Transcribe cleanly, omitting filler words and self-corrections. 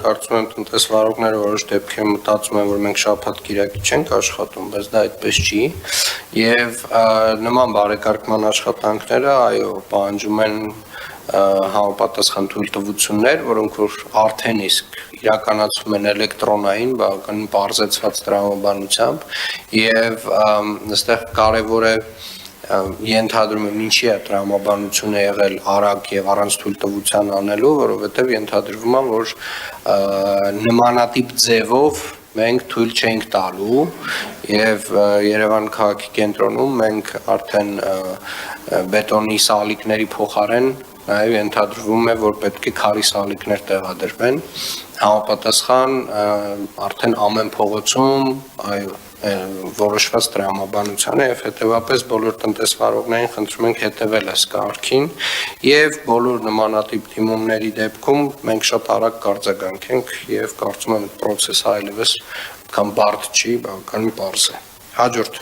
Կարծում եմ տնտեսվարողները որոշ դեպքերում մտածում են, որ մենք շաբաթ-կիրակի չենք աշխատում, բայց դա այդպես չի, եւ նման բարեկարգման աշխատանքները, այո, պահանջում են համապատասխան թույլտվություններ, որոնք որ արդեն իսկ իրականացվում են էլեկտրոնային, բավականին պարզեցված տրամաբանությամբ, եւ այստեղ կարեւոր է ենթադրում եմ ինչի է տրամաբանությունը եղել արագ եւ առանց թույլտվության անելու, որովհետեւ ենթադրվում է, որ նմանատիպ ձևով մենք թույլ չենք տալու եւ Երևան քաղաքի կենտրոնում մենք արդեն բետոնի սալիկների փոխարեն նաեւ ենթադրվում է, որ պետք է քարի սալիկներ տեղադրվեն, համապատասխան արդեն ամեն փողոցում, այո, որոշված տրամաբանության է եւ հետեւաբար բոլոր տնտեսվարողներին խնդրում ենք հետեւել այս կարգին եւ բոլոր նմանատիպ դիմումների դեպքում մենք շատ արագ կարձագանքենք եւ կարծում եմ այդ process-ը այլևս քան բարդ չի, բավականին պարզ է։ Հաջորդ